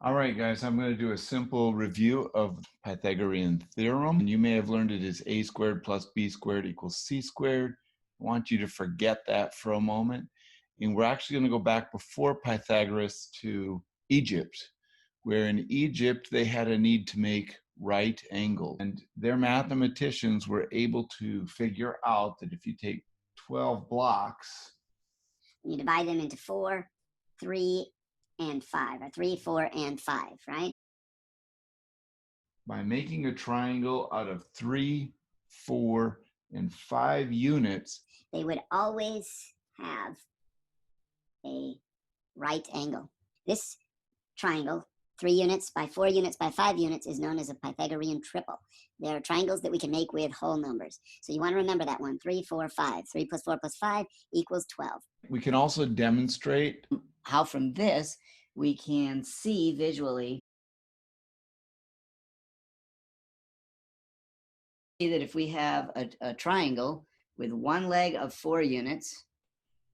All right, guys, I'm going to do a simple review of Pythagorean Theorem. And you may have learned it is a squared plus b squared equals c squared. I want you to forget that for a moment. And we're actually going to go back before Pythagoras to Egypt, where in Egypt they had a need to make right angles. And their mathematicians were able to figure out that if you take 12 blocks, you divide them into 4, 3, and 5, or 3, 4, and 5, right? By making a triangle out of 3, 4, and 5 units, they would always have a right angle. This triangle, 3 units by 4 units by 5 units, is known as a Pythagorean triple. There are triangles that we can make with whole numbers. So you want to remember that one, 3, 4, 5. 3 plus 4 plus 5 equals 12. We can also demonstrate how from this we can see visually that if we have a triangle with one leg of 4 units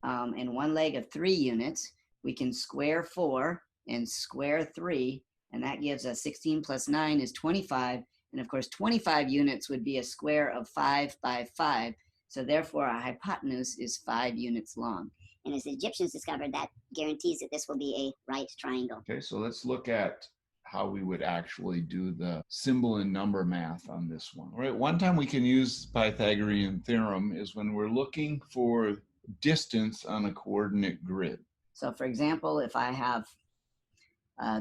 and one leg of 3 units, we can square 4 and square 3, and that gives us 16 plus 9 is 25. And of course, 25 units would be a square of 5 by 5. So therefore, our hypotenuse is 5 units long. And as the Egyptians discovered, that guarantees that this will be a right triangle. Okay, so let's look at how we would actually do the symbol and number math on this one. All right, one time we can use Pythagorean theorem is when we're looking for distance on a coordinate grid. So for example, if I have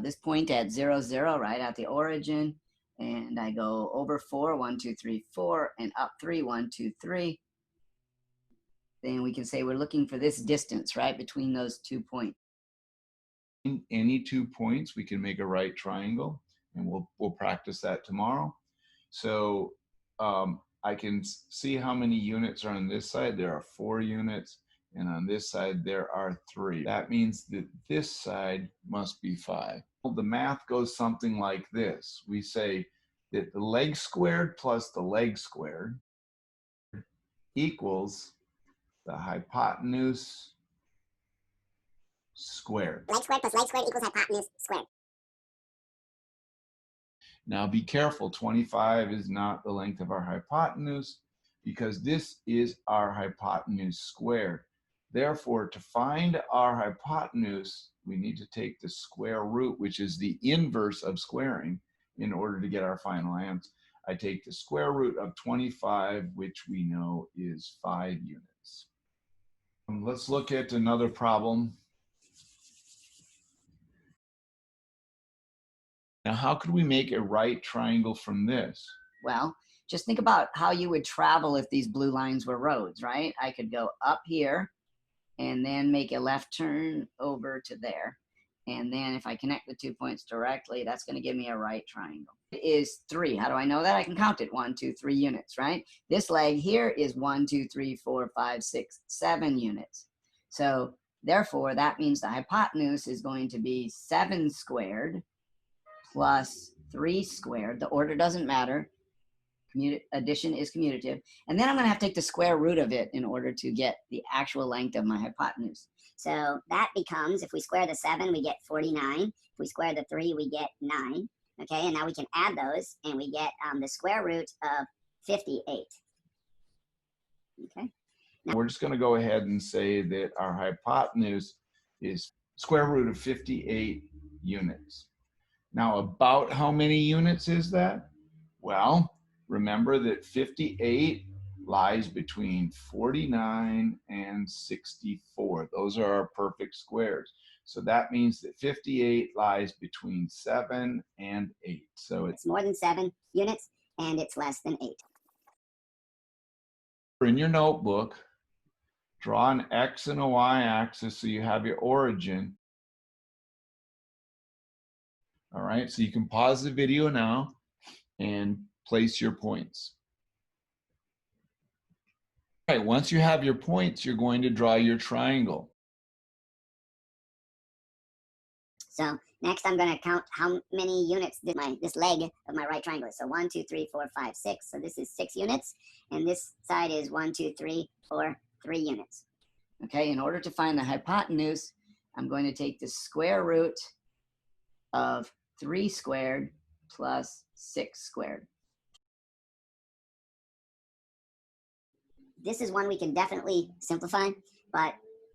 this point at 0, 0, right at the origin, and I go over 4, 1, 2, 3, 4, and up 3, 1, 2, 3, then we can say we're looking for this distance, right, between those 2 points. In any 2 points, we can make a right triangle, and we'll practice that tomorrow. So I can see how many units are on this side. There are 4 units, and on this side there are 3. That means that this side must be 5. Well, the math goes something like this. We say that the leg squared plus the leg squared equals the hypotenuse squared. Leg squared plus leg squared equals hypotenuse squared. Now be careful, 25 is not the length of our hypotenuse because this is our hypotenuse squared. Therefore, to find our hypotenuse, we need to take the square root, which is the inverse of squaring, in order to get our final answer. I take the square root of 25, which we know is 5 units. Let's look at another problem. Now, how could we make a right triangle from this? Well, just think about how you would travel if these blue lines were roads, right? I could go up here and then make a left turn over to there. And then if I connect the 2 points directly, that's going to give me a right triangle. It is 3. How do I know that? I can count it. 1, 2, 3 units, right? This leg here is 1, 2, 3, 4, 5, 6, 7 units. So therefore, that means the hypotenuse is going to be 7 squared plus 3 squared. The order doesn't matter. Addition is commutative. And then I'm going to have to take the square root of it in order to get the actual length of my hypotenuse. So that becomes, if we square the 7, we get 49. If we square the 3, we get 9. Okay, and now we can add those, and we get the square root of 58. Okay. Now, we're just going to go ahead and say that our hypotenuse is square root of 58 units. Now, about how many units is that? Well, remember that 58 lies between 49 and 64. Those are our perfect squares. So that means that 58 lies between 7 and 8. So it's more than 7 units, and it's less than 8. In your notebook, draw an X and a Y axis so you have your origin. All right, so you can pause the video now and place your points. All right, once you have your points, you're going to draw your triangle. So next I'm going to count how many units this leg of my right triangle is. So 1, 2, 3, 4, 5, 6. So this is 6 units, and this side is 1, 2, 3, 4, 3 units. Okay, in order to find the hypotenuse, I'm going to take the square root of 3 squared plus 6 squared. This is one we can definitely simplify, but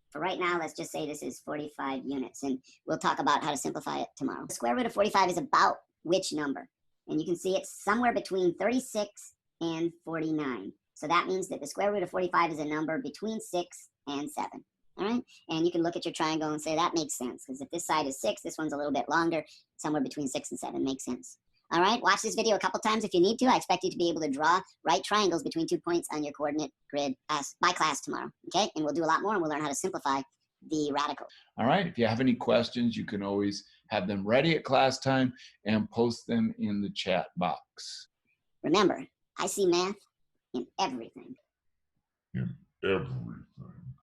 for right now, let's just say this is 45 units, and we'll talk about how to simplify it tomorrow. The square root of 45 is about which number? And you can see it's somewhere between 36 and 49. So that means that the square root of 45 is a number between 6 and 7. All right? And you can look at your triangle and say that makes sense, because if this side is 6, this one's a little bit longer, somewhere between 6 and 7 makes sense. All right, watch this video a couple times if you need to. I expect you to be able to draw right triangles between 2 points on your coordinate grid by class tomorrow, okay? And we'll do a lot more, and we'll learn how to simplify the radical. All right, if you have any questions, you can always have them ready at class time and post them in the chat box. Remember, I see math in everything. In everything.